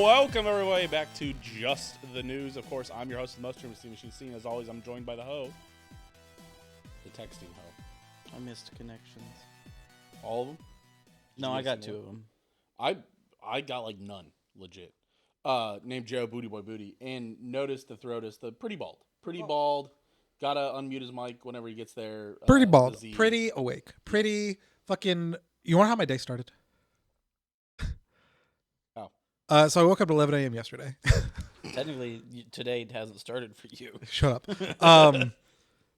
Welcome everybody back to Just the News. Of course, I'm your host of the most streaming machine. As always, I'm joined by the hoe, the texting hoe. I missed connections. All of them? No, I got 2 of them. I got like none, legit. Named Joe Booty Boy Booty, and notice the throat is the pretty bald. Gotta unmute his mic whenever he gets there. Pretty bald, pretty awake, pretty fucking. You want to know how my day started? So I woke up at 11 a.m. yesterday. Technically, today hasn't started for you. Shut up.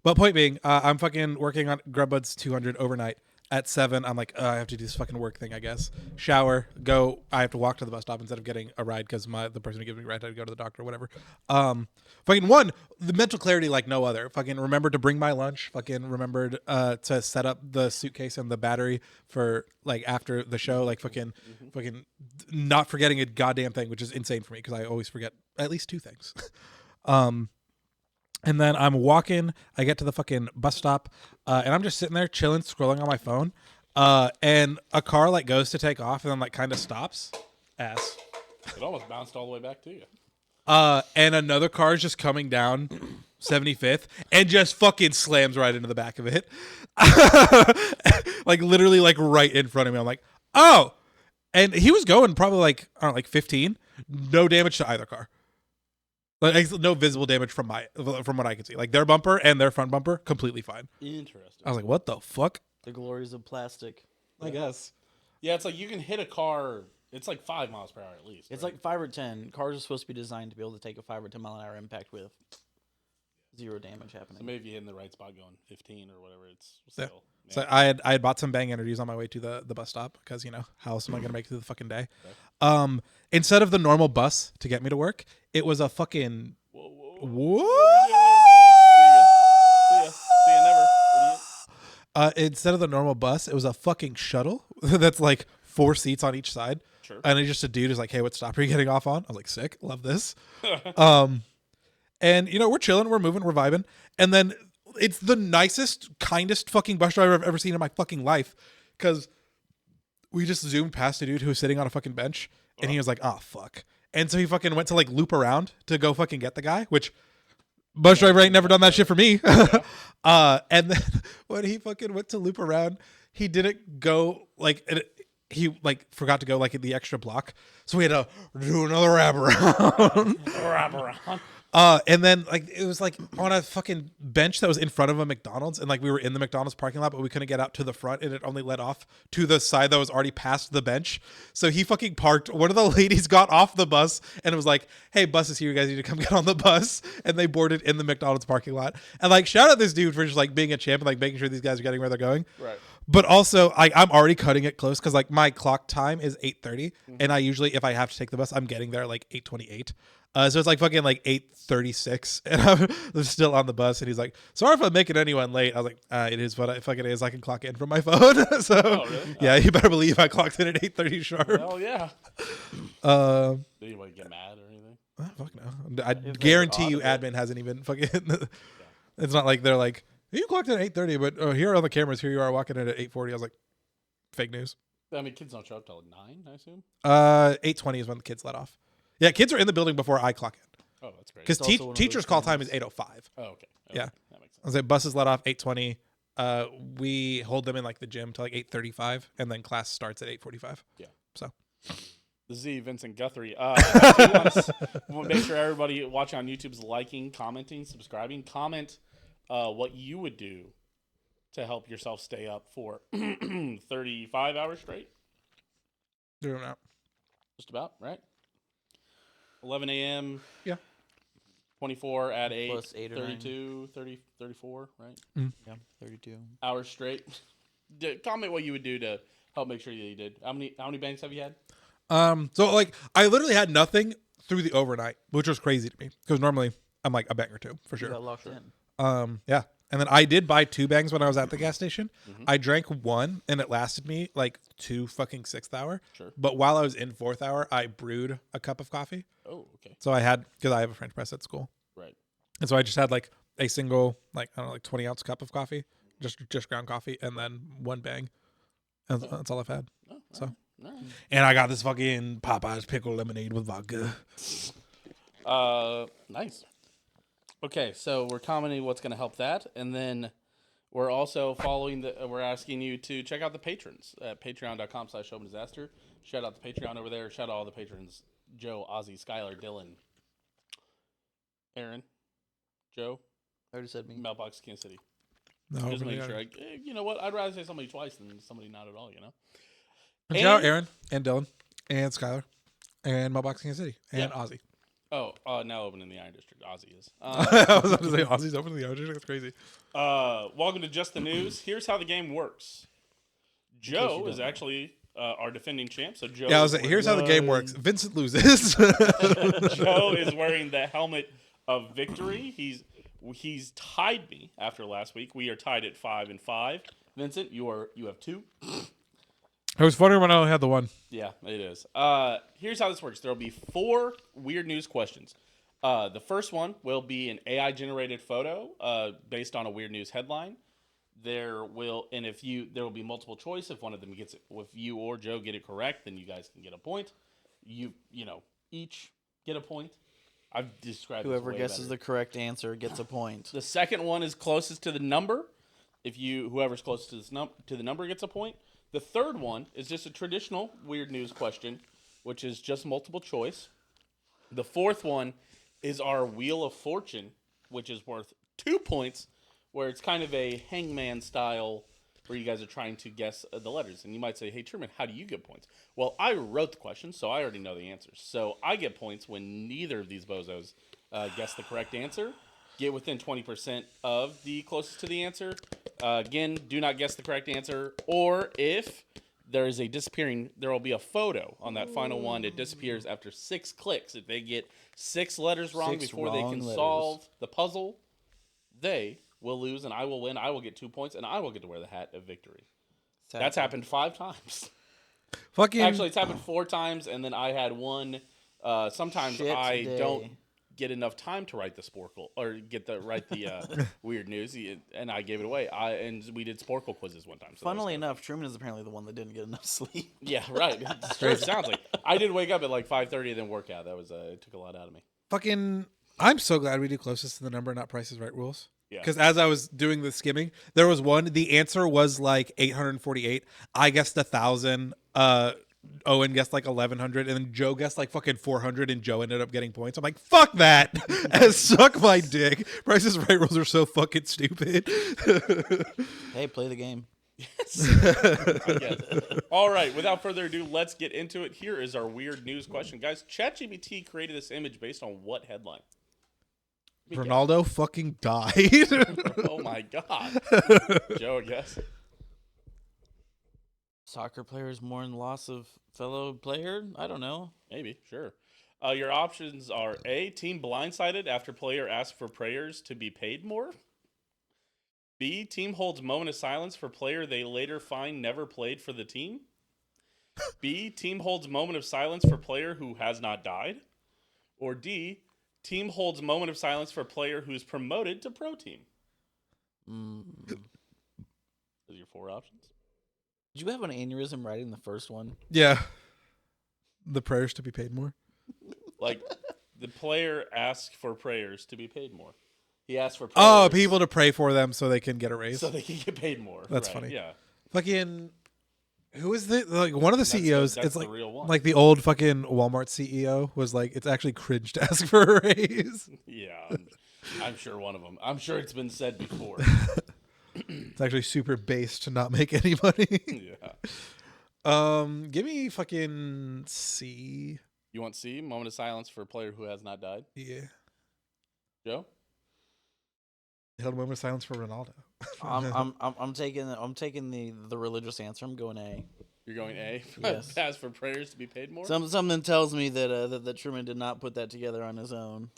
But point being, I'm fucking working on Grubbuds 200 overnight. At 7, I'm like, I have to do this fucking work thing, I guess. Shower, go. I have to walk to the bus stop instead of getting a ride because the person who gives me a ride had to go to the doctor or whatever. Fucking one, the mental clarity like no other. Fucking remembered to bring my lunch. Fucking remembered to set up the suitcase and the battery for like after the show. Like fucking not forgetting a goddamn thing, which is insane for me because I always forget at least 2 things. And then I'm walking, I get to the fucking bus stop, and I'm just sitting there chilling, scrolling on my phone, and a car like goes to take off and then like kind of stops. Ass. It almost bounced all the way back to you. And another car is just coming down 75th and just fucking slams right into the back of it. Like literally like right in front of me. I'm like, oh. And he was going probably like, I don't know, like 15. No damage to either car. Like no visible damage from what I can see. Like their bumper and their front bumper completely fine. Interesting. I was like, what the fuck? The glories of plastic. I guess. Yeah, it's like you can hit a car. It's like 5 miles per hour at least. It's right? like 5 or 10. Cars are supposed to be designed to be able to take a 5 or 10 mile an hour impact with 0 damage happening. So maybe if you hit in the right spot going 15 or whatever, it's still. Yeah. So I had bought some Bang Energies on my way to the bus stop because, you know, how else am I going to make it through the fucking day? Okay. Instead of the normal bus to get me to work, it was a fucking... Whoa! See ya, never, idiot. Instead of the normal bus, it was a fucking shuttle that's like 4 seats on each side. Sure. And it's just a dude who's like, hey, what stop are you getting off on? I was like, sick, love this. And, you know, we're chilling, we're moving, we're vibing. And then it's the nicest, kindest fucking bus driver I've ever seen in my fucking life. Because we just zoomed past a dude who was sitting on a fucken bench. And he was like, oh, fuck. And so he fucking went to like loop around to go fucking get the guy, which bus driver ain't never done that shit for me. And then when he fucking went to loop around, he didn't go like, he like forgot to go like the extra block. So we had to do another wraparound. And then like it was like on a fucking bench that was in front of a McDonald's, and like we were in the McDonald's parking lot, but we couldn't get out to the front, and it only led off to the side that was already past the bench. So he fucking parked. One of the ladies got off the bus and was like, "Hey, bus is here. You guys need to come get on the bus." And they boarded in the McDonald's parking lot. And like shout out this dude for just like being a champ and like making sure these guys are getting where they're going. Right. But also, I'm already cutting it close because like my clock time is 8:30, and I usually, if I have to take the bus, I'm getting there like 8:28. So it's like fucking like 8:36, and I'm still on the bus. And he's like, "Sorry if I'm making anyone late." I was like, "It is what it fucking is. I can clock in from my phone." So really? Yeah, you better believe I clocked in at 8:30 sharp. Hell yeah. Did anybody get mad or anything? Fuck no. I guarantee you, admin hasn't even fucking. It's not like they're like, you clocked in at 8:30, but here on the cameras, here you are walking in at 8:40. I was like, fake news. I mean, kids don't show up till 9, I assume. 8:20 is when the kids let off. Yeah, kids are in the building before I clock in. Oh, that's great. Because teachers' call time is 8:05. Oh, okay. Yeah, that makes sense. I was like, buses let off 8:20. We hold them in like the gym till like 8:35, and then class starts at 8:45. Yeah. So. The Z, Vincent Guthrie. We'll make sure everybody watching on YouTube is liking, commenting, subscribing. Comment what you would do to help yourself stay up for 35 hours straight. Doing that. Just about, right? 11 a.m. Yeah. 24 at 8. Plus 8 or 32, 30, 34, right? Yeah, 32 hours straight. Comment what you would do to help make sure that you did. How many banks have you had? So like I literally had nothing through the overnight, which was crazy to me because normally I'm like a bang or two for sure. You got locked in. Yeah. And then I did buy 2 bangs when I was at the gas station. I drank 1 and it lasted me like 2 fucking 6th hour. Sure. But while I was in 4th hour, I brewed a cup of coffee. Oh, okay. So I had, because I have a French press at school. Right. And so I just had like a single, like, I don't know, like 20 ounce cup of coffee, just ground coffee, and then 1 bang. And that's all I've had. Oh, so And I got this fucking Popeye's pickle lemonade with vodka. Nice. Okay, so we're commenting what's going to help that, and then we're also we're asking you to check out the patrons at patreon.com/opendisaster. Shout out the Patreon over there. Shout out all the patrons: Joe, Ozzy, Skylar, Dylan, Aaron, Joe. I already said me. Mailbox, Kansas City. No, Just make sure. You know what? I'd rather say somebody twice than somebody not at all. You know. And shout out Aaron and Dylan and Skylar and Mailbox Kansas City and Ozzy. Oh, now open in the Iron District. Ozzy is. I was about to say Ozzy's open in the Iron District. That's crazy. Welcome to Just the News. Here's how the game works. Joe is actually our defending champ. So Joe. Yeah, I was like, here's how the game works. Vinzent loses. Joe is wearing the helmet of victory. He's tied me after last week. We are tied at 5-5. Vincent, you have 2. It was funnier when I only had the one. Yeah, it is. Here's how this works. There will be 4 weird news questions. The first one will be an AI-generated photo based on a weird news headline. There will be multiple choice. If one of them if you or Joe get it correct, then you guys can get a point. You each get a point. I've described Whoever guesses the correct answer gets a point. The second one is closest to the number. Whoever's closest to the number gets a point. The third one is just a traditional weird news question, which is just multiple choice. The fourth one is our Wheel of Fortune, which is worth 2 points, where it's kind of a hangman style where you guys are trying to guess the letters. And you might say, hey, Truman, how do you get points? Well, I wrote the question, so I already know the answers. So I get points when neither of these bozos guess the correct answer. Get within 20% of the closest to the answer. Again, do not guess the correct answer. Or if there is there will be a photo on that final one. It disappears after 6 clicks. If they get 6 letters wrong before they can solve the puzzle, they will lose and I will win. I will get 2 points and I will get to wear the hat of victory. That's happened 5 times. Actually, it's happened 4 times, and then I had one. Sometimes I don't get enough time to write the Sporkle or write the weird news, and I gave it away. And we did Sporkle quizzes one time. So funnily enough, Truman is apparently the one that didn't get enough sleep. Yeah, right. It sounds like I did wake up at like 5:30 and then work out. That was it took a lot out of me. I'm so glad we do closest to the number, not Price is Right rules. Yeah. Because as I was doing the skimming, there was one. The answer was like 848. I guessed 1,000. Owen guessed like 1,100, and then Joe guessed like fucking 400, and Joe ended up getting points. I'm like, fuck that. Suck my dick. Price is Right rules are so fucking stupid. Hey, play the game. Yes. I guess. All right. Without further ado, let's get into it. Here is our weird news question, guys. ChatGPT created this image based on what headline? Ronaldo fucking died. Oh my god. Joe, I guess. Soccer players mourn loss of fellow player? I don't know. Maybe, sure. Your options are A, team blindsided after player asks for prayers to be paid more. B, team holds moment of silence for player they later find never played for the team. B, team holds moment of silence for player who has not died. Or D, team holds moment of silence for player who's promoted to pro team. Those are your 4 options. Did you have an aneurysm writing the first one? Yeah. The prayers to be paid more. Like, the player asks for prayers to be paid more. He asked for prayers. Oh, people to pray for them so they can get a raise. So they can get paid more. That's right, funny. Yeah. Fucking, who is the, like, one of the CEOs, that's it's the like, real one. like the old fucking Walmart CEO was like, it's actually cringe to ask for a raise. Yeah, I'm sure one of them. I'm sure it's been said before. It's actually super base to not make any money. Yeah. Give me fucking C. You want C? Moment of silence for a player who has not died. Yeah. Joe? Held a moment of silence for Ronaldo. I'm taking the religious answer. I'm going A. You're going A? Yes. Ask for prayers to be paid more? Something tells me that Truman did not put that together on his own.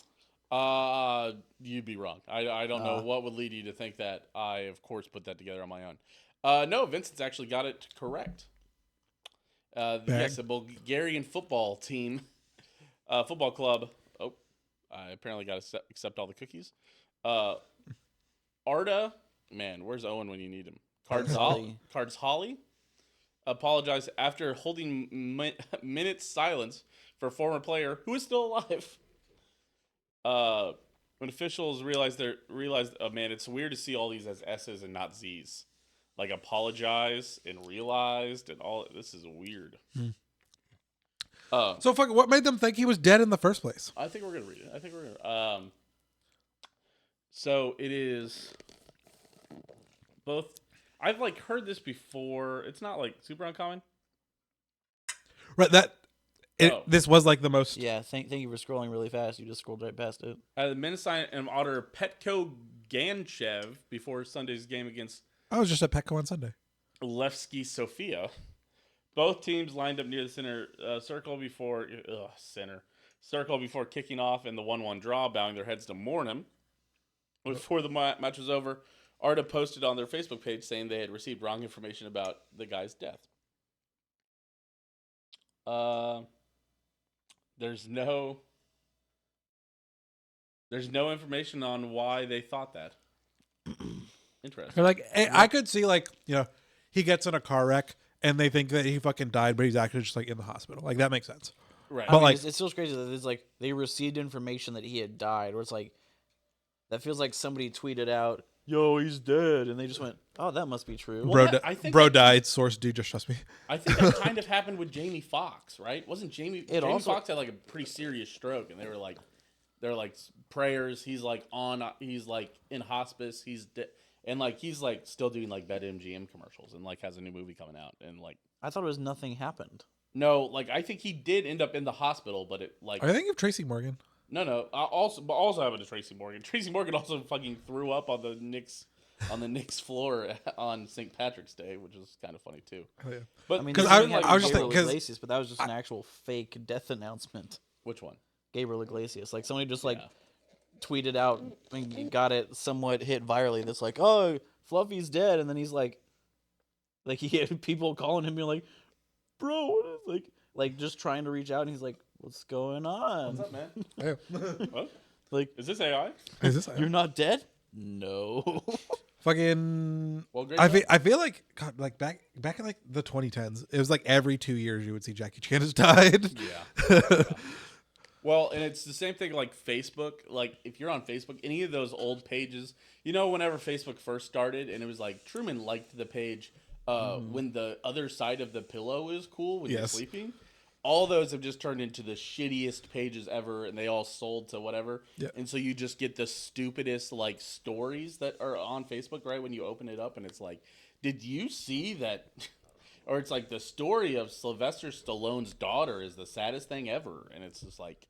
You'd be wrong. I don't know what would lead you to think that. I, of course, put that together on my own. No, Vincent's actually got it correct. Yes, a Bulgarian football team, football club. Oh, I apparently got to accept all the cookies. Arda, man, where's Owen when you need him? Cards Holly apologized after holding minutes silence for a former player who is still alive. When officials realized, oh man, it's weird to see all these as S's and not Z's. Like apologize and realized and all. This is weird. So fuck, what made them think he was dead in the first place? I think we're gonna read it. So it is both. I've like heard this before. It's not like super uncommon. Right, this was like the most. Yeah, thank you for scrolling really fast. You just scrolled right past it. The men signed an order Petko Ganchev before Sunday's game against I was just at Petco on Sunday. Levski Sofia. Both teams lined up near the center circle before kicking off in the 1-1 draw, bowing their heads to mourn him. Before the match was over, Arda posted on their Facebook page saying they had received wrong information about the guy's death. There's no information on why they thought that. Interesting. Like, I could see, like, he gets in a car wreck and they think that he fucking died, but he's actually just like in the hospital. Like, that makes sense. Right. But like, it's still crazy that it's like they received information that he had died, where it's like that feels like somebody tweeted out, "Yo, he's dead," and they just went, "Oh, that must be true." bro died. Source, dude, just trust me. I think that kind of happened with Jamie Foxx, right? Wasn't Jamie Foxx had like a pretty serious stroke, and they were like prayers. He's like in hospice. He's dead. And like he's like still doing like BetMGM commercials and like has a new movie coming out and like I thought it was nothing happened. No, like I think he did end up in the hospital, but it like Are you thinking of Tracy Morgan? No. Also happened to Tracy Morgan. Tracy Morgan also fucking threw up on the Knicks floor on St. Patrick's Day, which is kind of funny too. Oh yeah. But I mean, because I was just thinking, Iglesias, but that was just an actual fake death announcement. Which one? Gabriel Iglesias, like somebody just like tweeted out and got it somewhat hit virally. That's like, oh, Fluffy's dead, and then he's like he had people calling him, being like, bro, what is like just trying to reach out, and he's like, what's going on? What's up, man? Yeah. What? Like, Is this AI? You're not dead? No. Fucking. Well, great. I feel like God, like back in like the 2010s, it was like every 2 years you would see Jackie Chan has died. Yeah. Well, and it's the same thing like Facebook. Like if you're on Facebook, any of those old pages, whenever Facebook first started, and it was like Truman liked the page when the other side of the pillow is cool when you're sleeping. All those have just turned into the shittiest pages ever, and they all sold to whatever. Yeah. And so you just get the stupidest like stories that are on Facebook right when you open it up, and it's like, did you see that? Or it's like the story of Sylvester Stallone's daughter is the saddest thing ever, and it's just like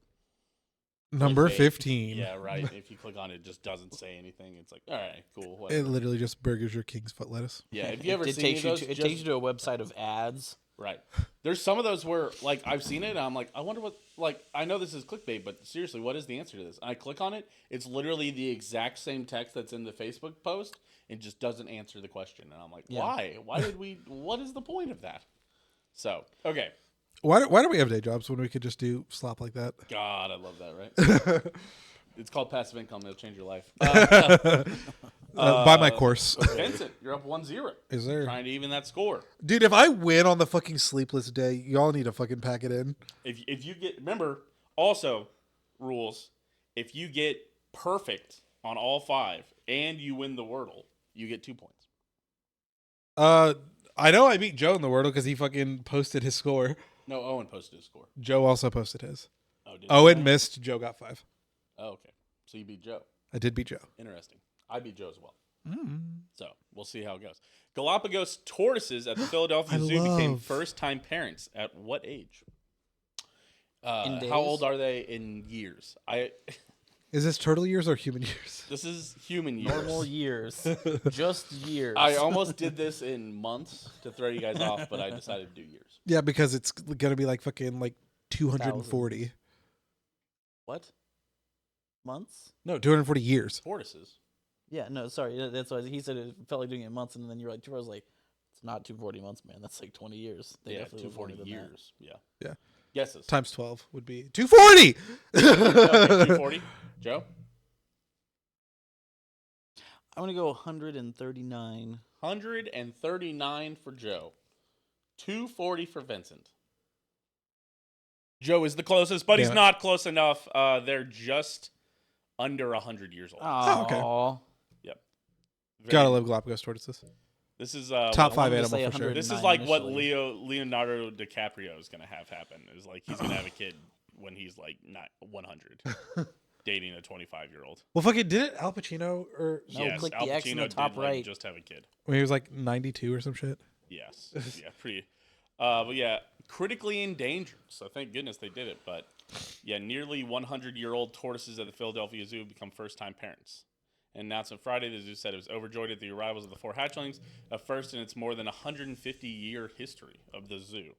Number clickbait. 15. Yeah, right. If you click on it, it just doesn't say anything. It's like, all right, cool. It Whatever. literally just burgers your king's foot lettuce. Yeah, if you ever It seen any of those, it takes you to a website of ads. right. There's some of those where, like, I've seen it, and I'm like, I wonder what, like, I know this is clickbait, but seriously, what is the answer to this? And I click on it, it's literally the exact same text that's in the Facebook post, and just doesn't answer the question. And I'm like, why? Why did we, what is the point of that? So, okay. Why do we have day jobs when we could just do slop like that? God, I love that, right? It's called passive income. It'll change your life. Buy my course. Vincent, you're up 1-0. Is there? Trying to even that score. Dude, if I win on the fucking sleepless day, y'all need to fucking pack it in. If you get, remember, also, rules, if you get perfect on all 5 and you win the Wordle, you get 2 points. I know I beat Joe in the Wordle because he fucking posted his score. No, Owen posted his score. Joe also posted his. Oh, did Owen he? missed. Joe got 5. Oh, okay. So you beat Joe. I did beat Joe. Interesting. I beat Joe as well. So we'll see how it goes. Galapagos tortoises at the Philadelphia Zoo became first-time parents at what age? In days? How old are they in years? Is this turtle years or human years? This is human years. Normal years. Just years. I almost did this in months to throw you guys off, but I decided to do years. Yeah, because it's gonna be like fucking like 240. What? Months? No, 240 years. Tortoises. Yeah, no, sorry. That's why he said it felt like doing it in months, and then you were like, 2 hours. Like, it's not 240 months, man. That's like 20 years. They Yeah, definitely live 240 longer than that. years. Yeah. Yeah. Guesses. Times 12 would be 240. 240. Joe? I'm gonna go 139. 139 for Joe. 240 for Vinzent. Joe is the closest, but he's Yeah. not close enough. They're just under 100 years old. Oh, okay. Aw. Yep. Gotta love Galapagos tortoises. This is Top I 5 wanted to animal say for sure. 100. This is 9 like what initially. Leonardo DiCaprio is gonna have happen. Is like he's gonna have a kid when he's like not 100, dating a 25-year-old. Well, fucking did it Al Pacino or No, Yes, click Al the X in Pacino the top did like, right. just have a kid. when he was like 92 or some shit? Yes, yeah, pretty. But yeah, critically endangered. So thank goodness they did it. But yeah, nearly 100-year-old tortoises at the Philadelphia Zoo become first-time parents. An announcement Friday, the zoo said it was overjoyed at the arrivals of the 4 hatchlings, a first in its more than 150-year history of the zoo.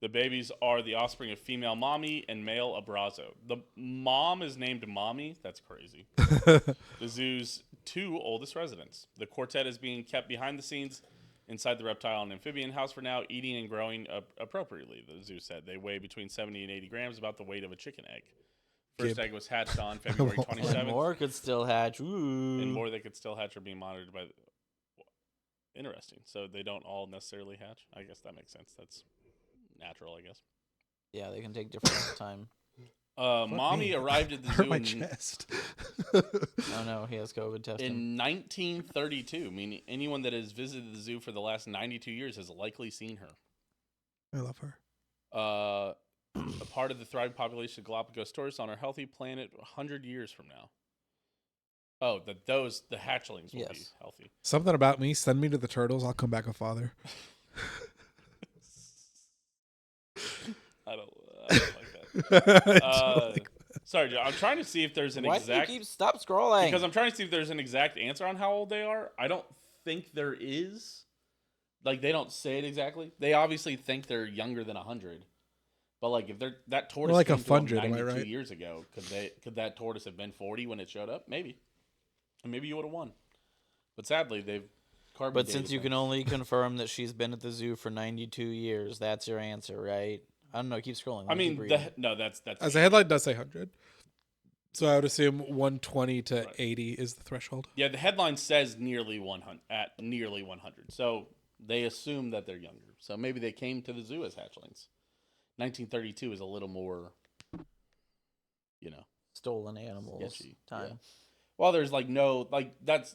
The babies are the offspring of female Mommy and male Abrazo. The mom is named Mommy. That's crazy. The zoo's 2 oldest residents. The quartet is being kept behind the scenes inside the reptile and amphibian house for now, eating and growing appropriately, the zoo said. They weigh between 70 and 80 grams, about the weight of a chicken egg. First egg was hatched on February 27th. And more could still hatch. Ooh. And more that could still hatch are being monitored by... Interesting. So they don't all necessarily hatch? I guess that makes sense. That's natural, I guess. Yeah, they can take different time. Mommy me. arrived at the Hurt zoo my in, chest. Oh no, he has COVID testing. in 1932, meaning anyone that has visited the zoo for the last 92 years has likely seen her. I love her. A part of the thriving population of Galapagos tourists on our healthy planet 100 years from now. Oh, the hatchlings will be Yes. healthy. Something about me. Send me to the turtles. I'll come back a father. I don't like that. Sorry, Joe. I'm trying to see if there's an Why exact... do you keep stop scrolling? Because I'm trying to see if there's an exact answer on how old they are. I don't think there is. Like, they don't say it exactly. They obviously think they're younger than 100. But, like, if they're that tortoise like a came to them fundred, am I 92 right? years ago, could that tortoise have been 40 when it showed up? Maybe. And maybe you would have won. But sadly, they've carbon But dated since you them. can only confirm that she's been at the zoo for 92 years, that's your answer, right? I don't know. Keep scrolling. I Let me mean, keep reading. no, that's As the headline does say 100. So I would assume 120 to Right. 80 is the threshold. yeah. The headline says nearly 100 at nearly 100. So they assume that they're younger. So maybe they came to the zoo as hatchlings. 1932 is a little more, you know. Stolen animals Sketchy, time. yeah. Well, there's like no, like that's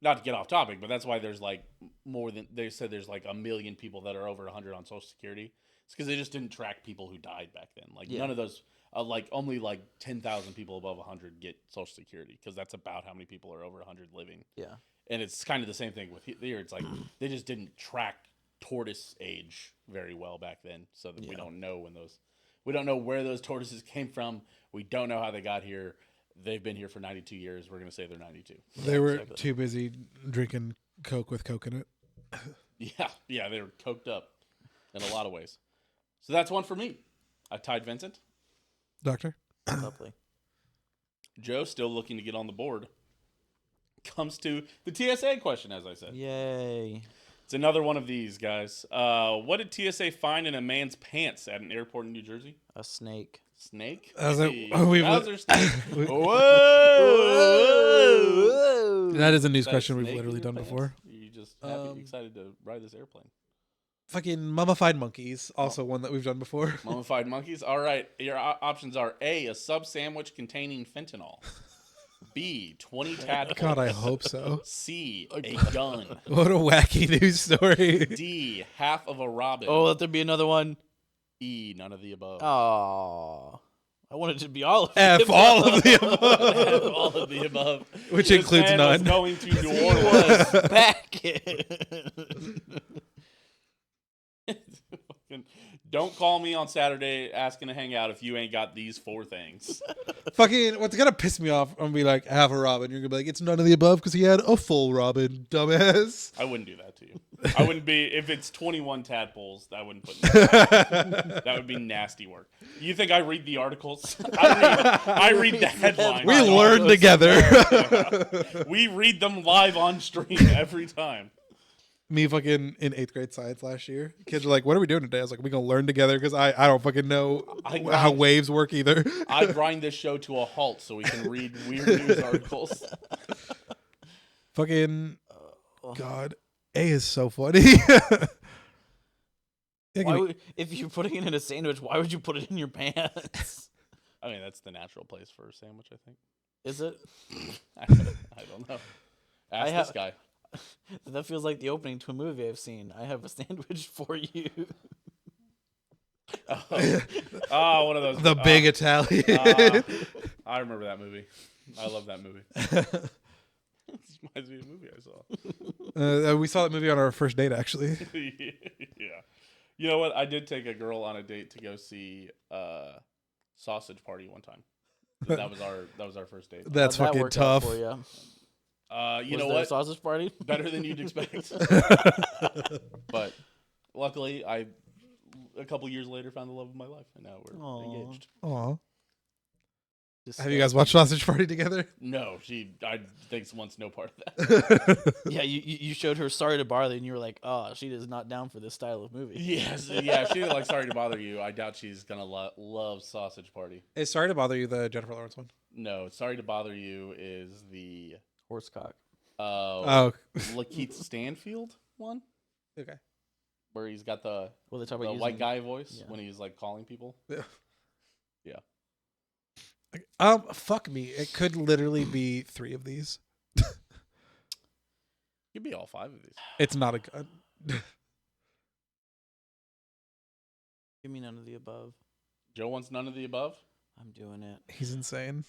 not to get off topic, but that's why there's like more than they said there's like 1 million people that are over 100 on Social Security. It's because they just didn't track people who died back then. Like Yeah. none of those, like only like 10,000 people above 100 get Social Security because that's about how many people are over 100 living. Yeah. And it's kind of the same thing with here. It's like they just didn't track tortoise age very well back then, so that we don't know we don't know where those tortoises came from. We don't know how they got here. They've been here for 92 years. We're gonna say they're 92. They were exactly. too busy drinking Coke with coconut. Yeah, they were coked up in a lot of ways. So that's one for me. I tied Vincent. Doctor? Lovely. Joe still looking to get on the board. Comes to the TSA question, as I said. Yay. It's another one of these, guys. What did TSA find in a man's pants at an airport in New Jersey? A snake. Snake? I was like, Hey, oh, we've- Bowser snake. we- Whoa! That is a news Is that a question we've snake in literally your done pants? before. You just happy, excited to ride this airplane. Fucking mummified monkeys, also one that we've done before. Mummified monkeys. All right. Your options are A, sub sandwich containing fentanyl. B, 20 tadpoles. God, I hope so. C, a gun. What a wacky news story. D, half of a robin. Oh, let there be another one. E, none of the above. Oh. I wanted it to be all of F, them. all of the F, above. all of the above. Which This includes man was none. going to New He Orleans. was back. Fucking- Don't call me on Saturday asking to hang out if you ain't got these 4 things. Fucking, what's gonna piss me off? I'm gonna be like, half a robin. You're gonna be like, it's none of the above because he had a full robin, dumbass. I wouldn't do that to you. I wouldn't be if it's 21 tadpoles. I wouldn't put that would be nasty work. You think I read the articles? I read the headlines. We on learn those. together. We read them live on stream every time. Me fucking in 8th grade science last year. Kids are like, what are we doing today? I was like, we gonna learn together because I don't fucking know how waves work either. I grind this show to a halt so we can read weird news articles. Fucking God. A is so funny. Yeah, Why would, if you're putting it in a sandwich, why would you put it in your pants? I mean, that's the natural place for a sandwich, I think. Is it? I don't know. Ask this guy. That feels like the opening to a movie I've seen. I have a sandwich for you. Oh, one of those. the big Italian. I remember that movie. I love that movie. This reminds me of a movie I saw. We saw that movie on our first date, actually. Yeah. You know what? I did take a girl on a date to go see Sausage Party one time. That was our first date. That's How'd that fucking work out tough. for you? You Was know there a what? sausage party? Better than you'd expect. But luckily, a couple years later found the love of my life, and now we're Aw. engaged. Aw. Just Have you guys watched Sausage Party together? No, I think wants no part of that. Yeah, you showed her Sorry to Bother You, and you were like, oh, she is not down for this style of movie. Yes, yeah. If she didn't like Sorry to Bother You, I doubt she's gonna love Sausage Party. Is Sorry to Bother You the Jennifer Lawrence one? No, Sorry to Bother You is the Horsecock. Lakeith Stanfield one, Okay. where he's got the Well, they talk about white guy voice Yeah. when he's like calling people. Yeah. Yeah. Fuck me. It could literally be 3 of these. Could be all 5 of these. It's not a good. Give me none of the above. Joe wants none of the above. I'm doing it. He's insane.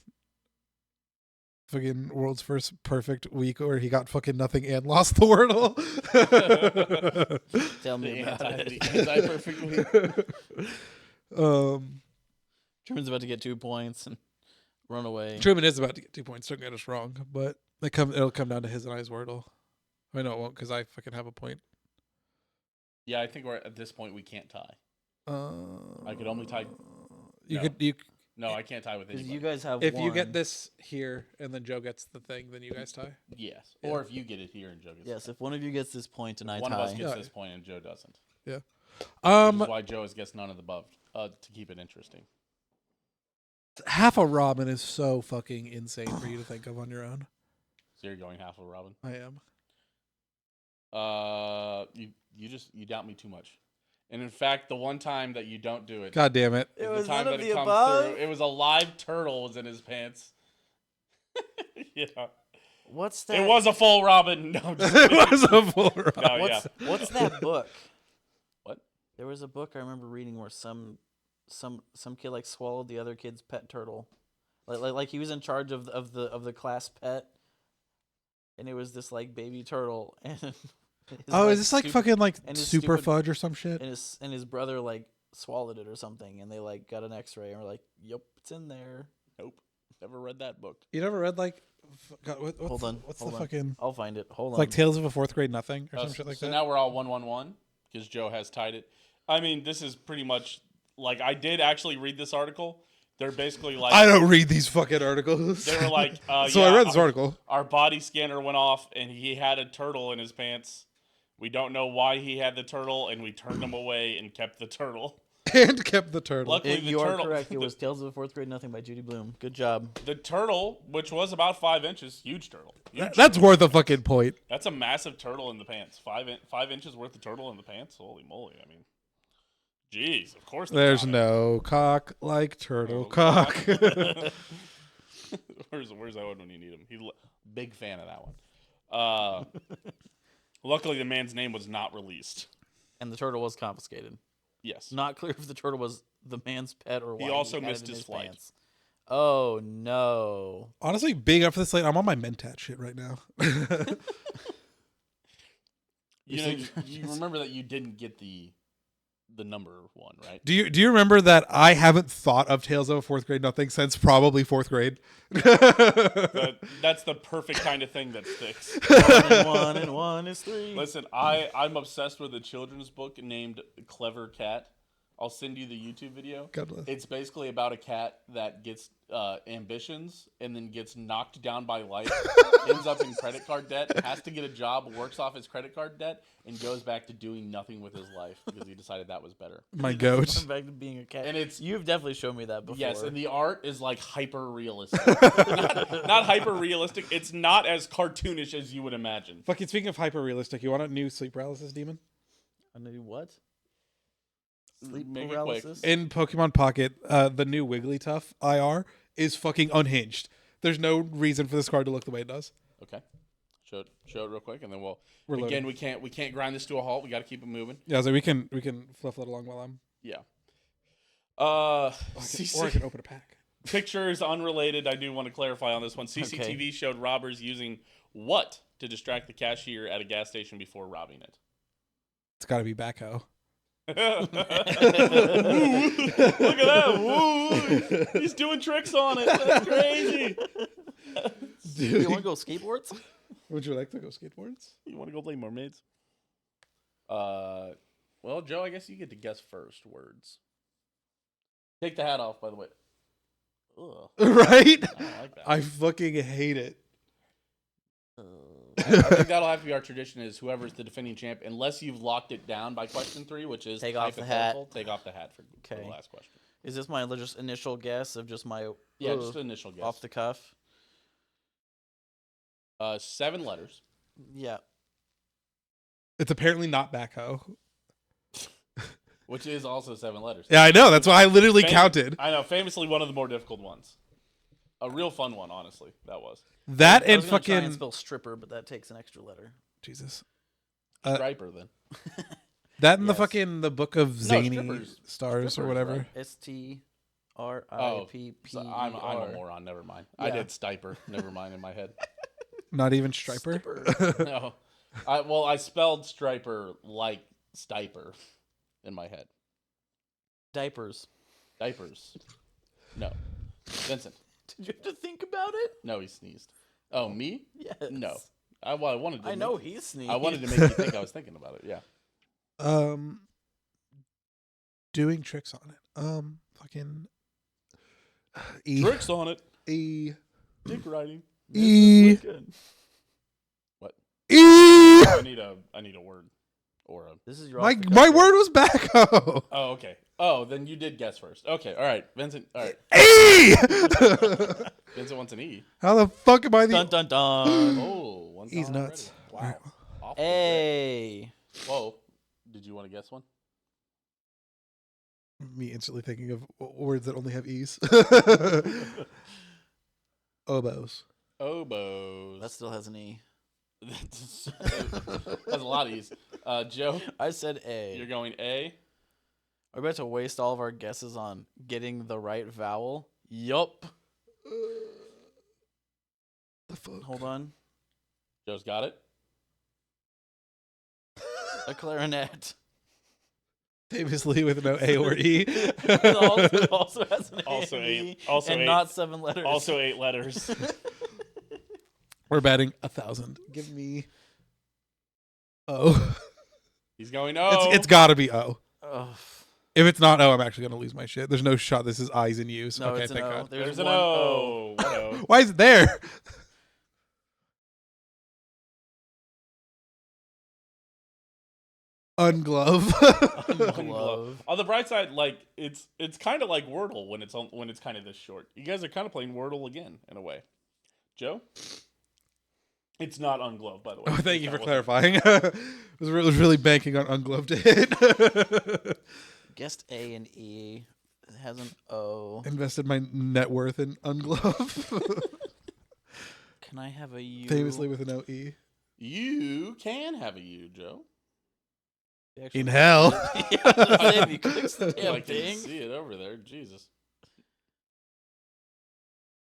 Fucking world's first perfect week where he got fucking nothing and lost the Wordle. Tell me about it. The anti-perfect week. Truman's about to get 2 points and run away. Truman is about to get 2 points. Don't get us wrong, but it'll come down to his and I's Wordle. I know it won't because I fucking have a point. Yeah, I think we're at this point we can't tie. I could only tie. No, I can't tie with Because anybody. you guys have If one. you get this here and then Joe gets the thing, then you guys tie. Yes, Yeah. or if you get it here and Joe gets Yes, if one of you gets this point and I one tie. of us gets Yeah. this point and Joe doesn't. Yeah. Which is why Joe has guessed none of the above to keep it interesting. Half a Robin is so fucking insane for you to think of on your own. So you're going half of Robin. I am. You doubt me too much. And in fact, the one time that you don't do it, God damn it. It is was the time none of that the it comes above? through. It was a live turtle was in his pants. Yeah. What's that? It was a full Robin. No, I'm just It kidding. was a full Robin. No, yeah. What's that book? What? There was a book I remember reading where some kid like swallowed the other kid's pet turtle, like he was in charge of the class pet, and it was this like baby turtle. And Is this like fucking like and his super stupid- fudge or some shit? and his brother like swallowed it or something, and they like got an X-ray and were like, "Yep, it's in there." Nope. Never read that book. You never read like God, what's Hold on, what's hold the on. fucking I'll find it. Hold it's on. like Tales of a Fourth Grade Nothing or some shit like so that? now we're all 1-1-1 because Joe has tied it. I mean, this is pretty much like I did actually read this article. They're basically like I don't read these fucking articles. they were like, so yeah, I read this article. Our body scanner went off and he had a turtle in his pants. We don't know why he had the turtle, and we turned him away and kept the turtle. And kept the turtle. Luckily, you are turtle, correct. It was Tales of the Fourth Grade Nothing by Judy Blume. Good job. the turtle, which was about 5 inches, huge turtle. Huge. That's worth a fucking point. That's a massive turtle in the pants. 5 inches worth of turtle in the pants. Holy moly! I mean, jeez. Of course. they There's got it. no cock like turtle Oh, cock. where's that one when you need him? Big fan of that one. Luckily, the man's name was not released. And the turtle was confiscated. Yes. Not clear if the turtle was the man's pet or why He also had missed it in his flight. pants. Oh no! Honestly, being up for this late, I'm on my Mentat shit right now. You remember that you didn't get the number one, right? Do you remember that I haven't thought of Tales of a Fourth Grade Nothing since probably 4th grade? That's the perfect kind of thing that sticks. 1 and 1 is 3. Listen, I'm obsessed with a children's book named Clever Cat. I'll send you the YouTube video. God bless. It's basically about a cat that gets ambitions and then gets knocked down by life, ends up in credit card debt, has to get a job, works off his credit card debt, and goes back to doing nothing with his life because he decided that was better. My goat. Going back to being a cat. And it's You've definitely shown me that before. yes, and the art is like hyper realistic. not hyper realistic. It's not as cartoonish as you would imagine. Fucking speaking of hyper realistic, you want a new sleep paralysis demon? I knew what? Sleep Make it quick. paralysis. In Pokemon Pocket, the new Wigglytuff IR is fucking unhinged. There's no reason for this card to look the way it does. Okay. Show it real quick, and then We're again loading. we can't grind this to a halt. We got to keep it moving. Yeah, so we can fluff that along while I'm. Yeah. Or I can open a pack. Pictures unrelated. I do want to clarify on this one. CCTV showed robbers using what to distract the cashier at a gas station before robbing it? It's got to be backhoe. Look at that! Woo! He's doing tricks on it. That's crazy. You want to go skateboards? Would you like to go skateboards? You want to go play mermaids? Well, Joe, I guess you get to guess first words. Take the hat off, by the way. Ugh, Right? I don't like that. I fucking hate it. I think that'll have to be our tradition: is whoever's the defending champ, unless you've locked it down by question 3, which is Take off the hypothetical, take off the hat for the Okay. last question. Is this my just initial guess of just my Yeah, just an initial guess. off the cuff? 7 letters. Yeah. It's apparently not backhoe. Which is also 7 letters. Yeah, I know. That's why I literally counted. I know, famously one of the more difficult ones. A real fun one, honestly. That was. That I and was gonna try fucking and spell stripper, but that takes an extra letter. Jesus. Striper, then. That and the Yes. fucking the Book of Zany strippers. Stars or Strippers, whatever. right? STRIPP. So I'm a moron. Never mind. I Yeah. did Stiper. Never mind in my head. Not even Striper. No. I spelled Striper like Stiper in my head. Diapers. Diapers. No. Vincent. Did you have to think about it? No, he sneezed. Oh, me? Yes. No. I wanted to. I know he sneezed. I wanted to make you think I was thinking about it. Yeah. Doing tricks on it. Fucking E. Tricks on it. E. Dick riding. E. What? E. I need a word or a. This is your My off the cuff my guess. word was backhoe. Oh, okay. Oh, then you did guess first. Okay. All right, Vincent. All right. E. Vincent wants an E. How the fuck am I the? Dun dun dun. Oh, one's E's gone nuts. already. Wow. Off the rip. A. Whoa. Did you want to guess one? Me instantly thinking of words that only have E's. Oboes. Oboes. That still has an E. That's a lot of E's. Joe, I said A. you're going A. Are we about to waste all of our guesses on getting the right vowel? Yup. The fuck? Hold on. Joe's got it. A clarinet. Famously with no A or E. It also has an A Also and eight- E, also and eight. not 7 letters. Also 8 letters. We're batting 1,000. Give me O. He's going O. It's gotta be O. Ugh. If it's not O, I'm actually gonna lose my shit. There's no shot. This is I's in use. No, Okay, it's an thank O. God. There's an one O. What O? Why is it there? Unglove. Glove. On the bright side, like it's kind of like Wordle when it's kind of this short. You guys are kind of playing Wordle again in a way. Joe, it's not ungloved, by the way. Oh, thank you That for wasn't- clarifying. I was really banking on ungloved to hit. Guessed A and E. It has an O. Invested my net worth in unglove. Can I have a U? Famously with an OE. You can have a U, Joe. Actually- In hell. Yeah, I was gonna say, if you clicks the I damn can thing. see it over there. Jesus.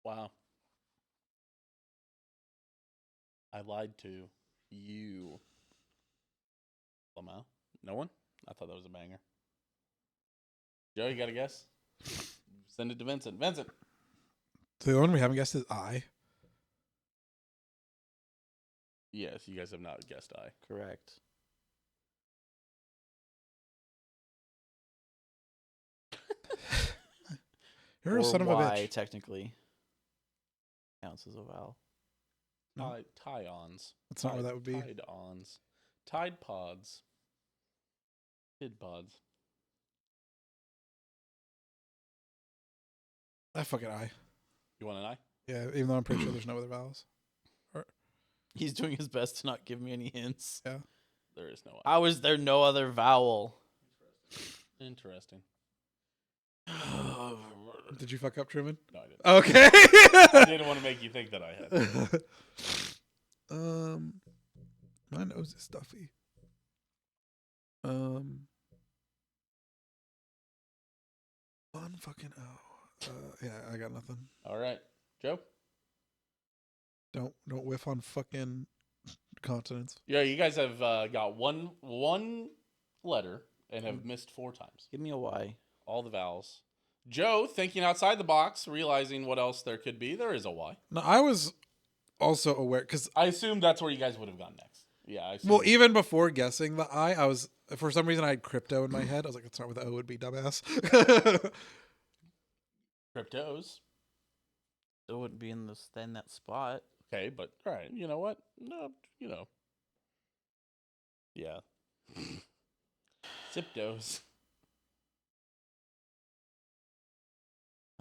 Wow. I lied to you. Somehow. No one? I thought that was a banger. Joe, you got a guess? Send it to Vincent. Vincent. The one we haven't guessed is I. Yes, you guys have not guessed I. Correct. You're a Or son of a Y, bitch. technically. Counts as a vowel. No. Tie-ons. That's not where that would be. Tide-ons. Tide pods. Kid pods. I fucking I. You want an I? Yeah, even though I'm pretty sure there's no other vowels. He's doing his best to not give me any hints. Yeah. There is no I. How is there no other vowel? Interesting. Did you fuck up, Truman? No, I didn't. Okay. I didn't want to make you think that I had. My nose is stuffy. One fucking yeah, I got nothing. All right, Joe. Don't whiff on fucking consonants. Yeah, you guys have got one letter and have missed 4 times. Give me a Y. All the vowels. Joe, thinking outside the box, realizing what else there could be. There is a Y. No, I was also aware because I assumed that's where you guys would have gone next. Yeah. I assumed. well, even before guessing the I was for some reason I had crypto in my head. I was like, let's start with O would be dumbass. Cryptos. It wouldn't be in that spot. Okay, but all right. You know what? No, you know. Yeah. Ziptos.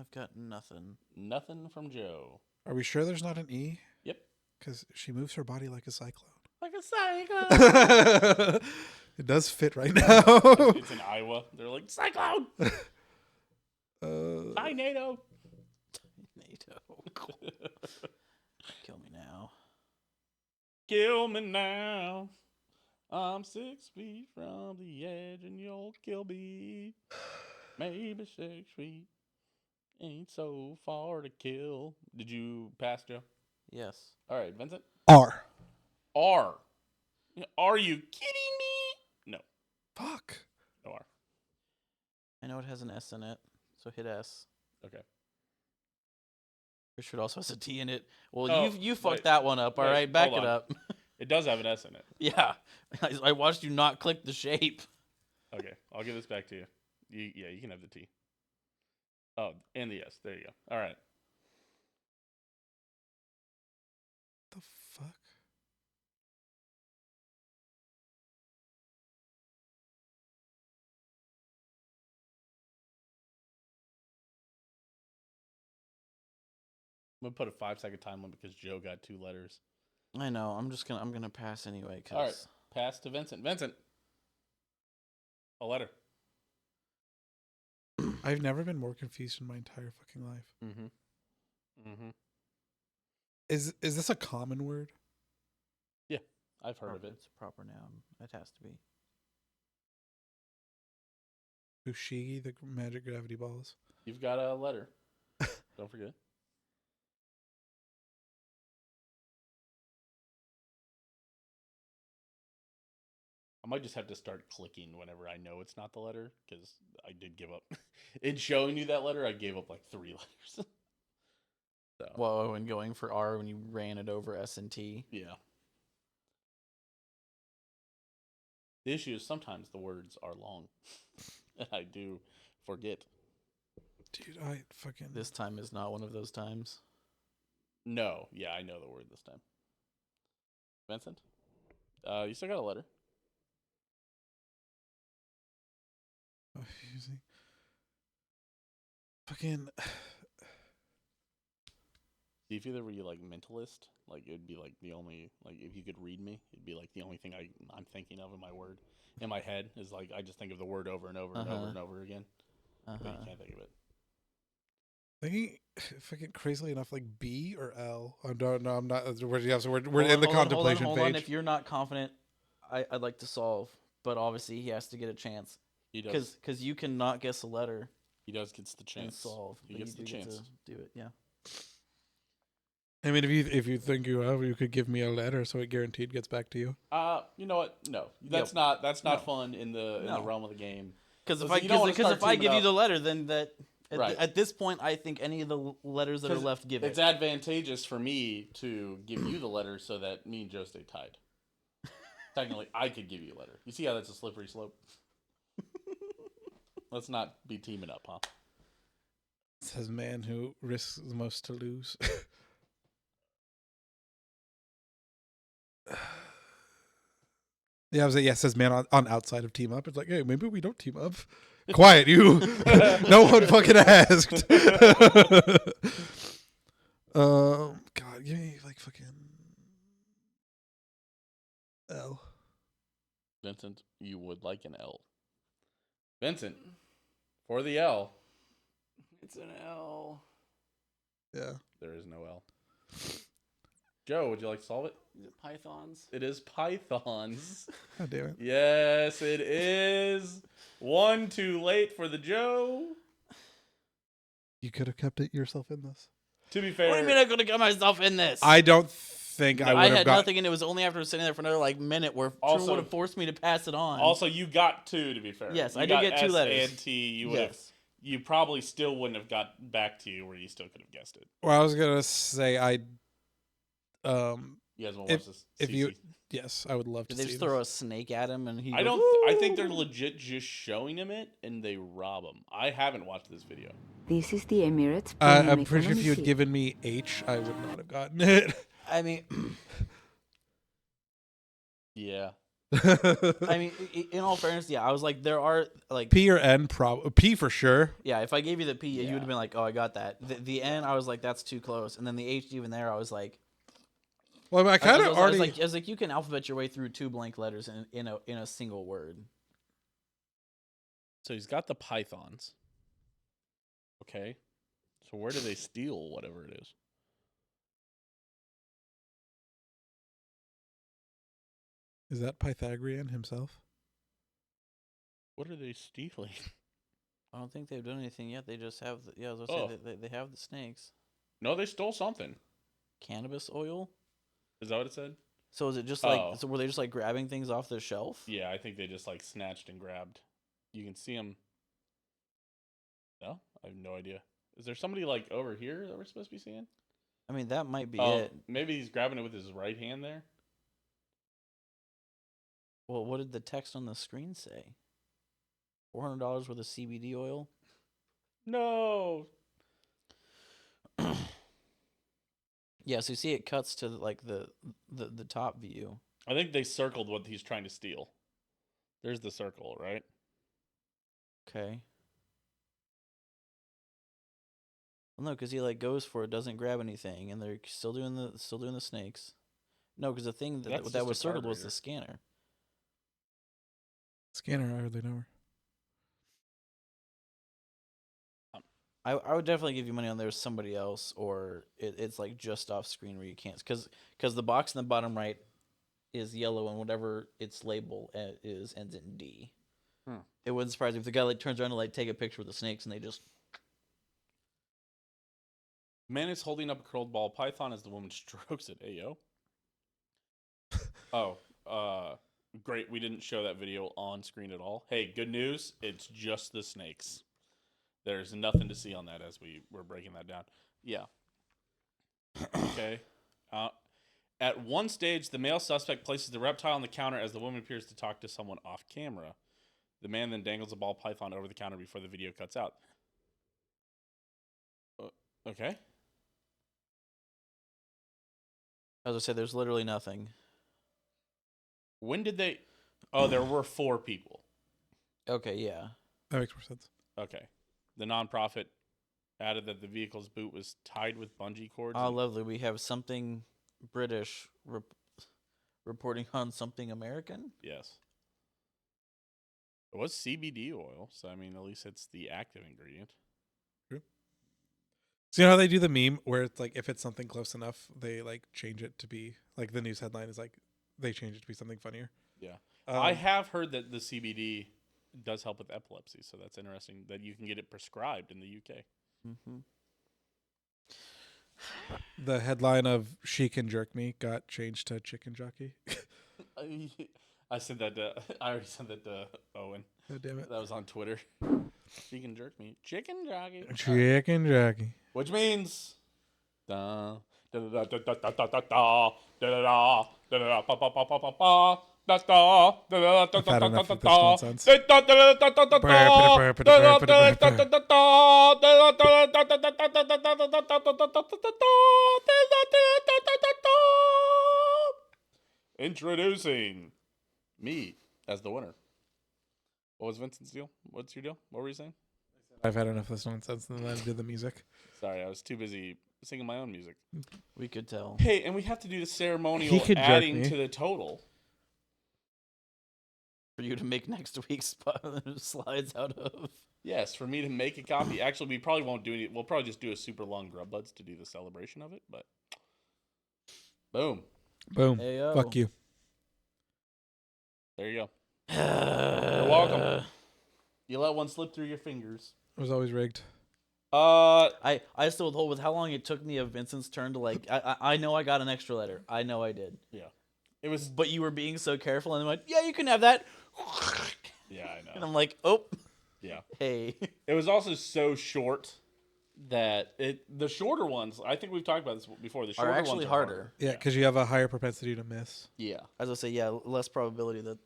I've got nothing. Nothing from Joe. Are we sure there's not an E? Yep. Because she moves her body like a cyclone. Like a cyclone. It does fit right now. It's in Iowa. They're like, cyclone! Tornado. Kill me now. Kill me now. I'm 6 feet from the edge and you'll kill me. Maybe 6 feet. Ain't so far to kill. Did you pass, Joe? Yes. All right, Vincent. R. R. Are you kidding me? No. Fuck. No R. I know it has an S in it, so hit S. Okay. Pretty sure it also has a T in it. Well, Oh, you fucked wait. that one up. All Wait, right, back hold it on. up. It does have an S in it. Yeah, I watched you not click the shape. Okay, I'll give this back to you. Yeah, you can have the T. Oh, and the S. There you go. All right. The fuck? I'm going to put a 5-second time limit because Joe got 2 letters. I know. I'm gonna pass anyway. Cause All right. Pass to Vincent. Vincent. A letter. I've never been more confused in my entire fucking life. Mm-hmm. Is this a common word? Yeah, I've heard of it. It's a proper noun. It has to be. Fushigi, the magic gravity balls. You've got a letter. Don't forget. I might just have to start clicking whenever I know it's not the letter because I did give up. In showing you that letter, I gave up like 3 letters. So Whoa, and going for R when you ran it over S and T. yeah. The issue is sometimes the words are long, and I do forget. Dude, I fucking... This time is not one of those times. No, yeah, I know the word this time. Vincent, you still got a letter. Fucking... See, if either were you like mentalist, like it'd be like the only, like if you could read me, it'd be like the only thing I'm thinking of in my head is like I just think of the word over and over and over and over again. But you can't think of it. Thinking fucking crazily enough, like B or L. I'm not. We're in the contemplation hold page. on. If you're not confident, I'd like to solve, but obviously he has to get a chance. He does. Because you cannot guess a letter He does gets the and chance. solve. He but gets you the do get chance. to do it. Yeah. I mean, if you think you could give me a letter, so it guaranteed gets back to you. You know what? No, that's not fun in the realm of the game. Because if Listen, if I give you the letter, then Right. at this point, I think any of the letters that are left give It's it. advantageous for me to give you the letter so that me and Joe stay tied. Technically, I could give you a letter. You see how that's a slippery slope? Let's not be teaming up, huh? Says man who risks the most to lose. Yeah, I was like, yeah, says man on outside of team up. It's like, hey, maybe we don't team up. Quiet, you. No one fucking asked. God, give me like fucking L. Vincent, you would like an L. Vincent, for the L. It's an L. Yeah. There is no L. Joe, would you like to solve it? Is it pythons? It is pythons. God damn it. Yes, it is. 1 too late for the Joe. You could have kept it yourself in this. To be fair, What do you mean I could have got myself in this? I don't think I would I have had got. nothing, and it was only after sitting there for another minute where True Also- would have forced me to pass it on. also you got 2. To be fair, Yes, You I did got get 2 S letters. and T. You would have. Yes. You probably still wouldn't have got back to you where you still could have guessed it. Well, I was gonna say I. You guys want to watch this? if you- CC? Yes, I would love to Did they see just throw this. a snake at him and he? I goes, don't. I think they're "Woo!" legit just showing him it, and they rob him. I haven't watched this video. This is the Emirates I'm Premium pretty sure if Economy you had seat. given me H, I would not have gotten it. I mean, Yeah. in all fairness, yeah, I was like, there are like, P or N, P for sure. yeah, if I gave you the P, you Yeah. would have been like, oh, I got that. The N, I was like, that's too close, and then the H even there, I was like, Well, I kind of I already. was like, you can alphabet your way through 2 blank letters in a single word. So he's got the pythons. Okay. So where do they steal whatever it is? Is that Pythagorean himself? What are they stealing? I don't think they've done anything yet. They just have, I was Oh. gonna say, they have the snakes. No, they stole something. Cannabis oil. Is that what it said? So is it just like, Oh. so were they just like grabbing things off the shelf? Yeah, I think they just like snatched and grabbed. You can see them. No, I have no idea. Is there somebody like over here that we're supposed to be seeing? I mean, that might be Oh, it. maybe he's grabbing it with his right hand there. Well, what did the text on the screen say? $400 worth of CBD oil. No. Yeah, so you see it cuts to like the top view. I think they circled what he's trying to steal. There's the circle, right? Okay. Well, no, because he like goes for it, doesn't grab anything, and they're still doing the snakes. No, because the thing That's that just was a circled was carburetor. the scanner. Scanner, I hardly know her. I would definitely give you money on there's somebody else, or it's like just off screen where you can't, because the box in the bottom right is yellow, and whatever its label is ends in D. It wouldn't surprise me if the guy like turns around to like take a picture with the snakes, and they just. Man is holding up a curled ball python as the woman strokes it. Hey, yo. Oh, great. We didn't show that video on screen at all. Hey, good news. It's just the snakes. There's nothing to see on that as we were breaking that down. Yeah. Okay. At one stage, the male suspect places the reptile on the counter as the woman appears to talk to someone off camera. The man then dangles a ball python over the counter before the video cuts out. Okay. As I said, there's literally nothing. When did they? Oh, there were 4 people. Okay, yeah. That makes more sense. Okay. The nonprofit added that the vehicle's boot was tied with bungee cords. Oh, and- lovely. We have something British reporting on something American. Yes. It was CBD oil, so I mean, at least it's the active ingredient. So you know how they do the meme where it's like if it's something close enough, they like change it to be like the news headline is like they change it to be something funnier. Yeah. I have heard that the CBD does help with epilepsy, so that's interesting that you can get it prescribed in the UK. Mm-hmm. The headline of "She Can Jerk Me" got changed to "Chicken Jockey." I said that. I already sent that to Owen. God damn it! That was on Twitter. She can jerk me, chicken jockey. Chicken Jockey. Which means da da da da da da da da da da da da pa pa pa pa pa pa da da da da I've had enough of this da nonsense. Introducing me as the winner. What was Vincent's deal? What's your deal? What were you saying? I've had enough of this nonsense, and then I did the music. Sorry, I was too busy singing my own music. We could tell. Hey, and we have to do the ceremonial He could jerk adding me. to the total. For you to make next week's slides out of. Yes, for me to make a copy. Actually, we probably won't do any. We'll probably just do a super long Grub Buds to do the celebration of it. But boom, Boom. Heyo. Fuck you. there you go. You're welcome. You let one slip through your fingers. It was always rigged. I still hold with how long it took me of Vincent's turn to like. I know I got an extra letter. I know I did. Yeah, it was. But you were being so careful, and I'm like, yeah, you can have that. Yeah, I know. And I'm like, oh, Yeah, hey. it was also so short that the shorter ones. I think we've talked about this before. The shorter Are actually ones are harder. Yeah, because you have a higher propensity to miss. Yeah, As I say, yeah, less probability that.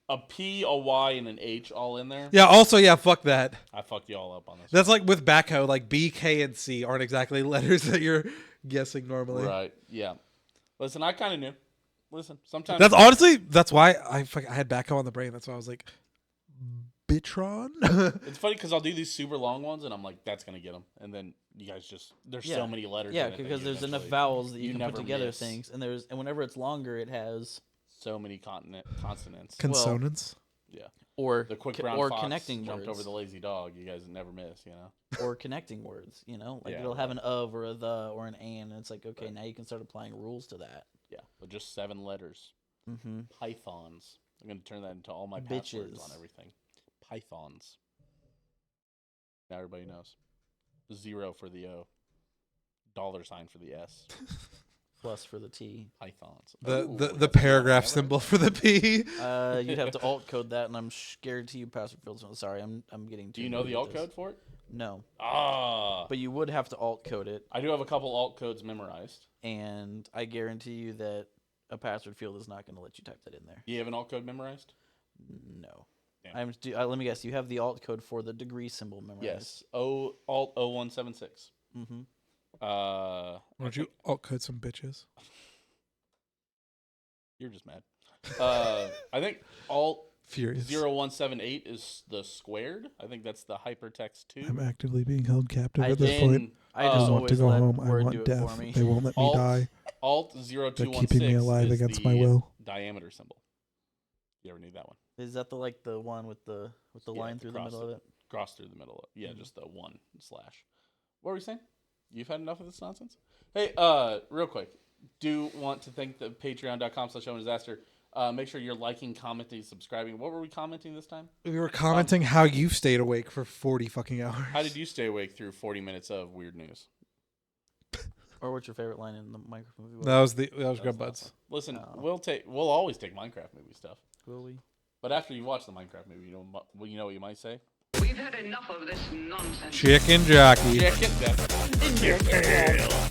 a P, a Y, and an H all in there. Yeah, also, yeah, fuck that. I fucked you all up on this. That's like with backhoe, like B, K, and C aren't exactly letters that you're guessing normally. Right. Yeah. Listen, I kind of knew. Listen, sometimes That's honestly, that's why I had backhoe on the brain. That's why I was like, Bitron? it's funny because I'll do these super long ones, and I'm like, that's gonna get them, and then you guys just there's so many letters. Yeah, in it that because you there's enough eventually- vowels that you you can put never together miss. things, and whenever it's longer, it has so many consonants. Consonants? Yeah. or The quick co- brown or fox connecting jumped words over the lazy dog. You guys never miss, you know. or connecting words. You know, like Yeah, it'll have an of or a the or an and it's like okay, now you can start applying rules to that. Yeah, but just 7 letters. Mm-hmm. Pythons. I'm gonna turn that into all my passwords Bitches. on everything. Pythons. Now everybody knows. 0 for the O. $sign for the S. Plus for the T. Pythons. The Ooh, the that's paragraph never- symbol for the P. You'd have to alt code that, and I'm scared to you password fields. Sorry, I'm getting. Do you know the alt code for it? No, Ah. but you would have to alt code it, I do have a couple alt codes memorized. and I guarantee you that a password field is not going to let you type that in there. You have an alt code memorized? No. Damn. Let me guess. You have the alt code for the degree symbol memorized. Yes. Alt 0176. Mm-hmm. Why don't you alt code some bitches? You're just mad. I think alt Furious. 0178 is the squared. I think that's the hypertext 2. I'm actively being held captive I at this Then, point. I I just want to always go let home. I Word want do it death. for me. They won't let me alt, die. Alt 0216 They're keeping me alive is against the my will. diameter symbol. You ever need that one? Is that the one with the line through the cross middle of it? Cross through the middle. Yeah, just the 1 slash. What were we saying? You've had enough of this nonsense? Hey, real quick. Do want to thank the patreon.com/disaster. Make sure you're liking, commenting, subscribing. What were we commenting this time? We were commenting how you stayed awake for 40 fucking hours. How did you stay awake through 40 minutes of weird news? Or what's your favorite line in the Minecraft movie? That was Grub That's Buds. awesome. Listen, Oh. we'll always take Minecraft movie stuff. Will we? But after you watch the Minecraft movie, you know what you might say? We've had enough of this nonsense. Chicken jockey. Yeah, get that in your tail.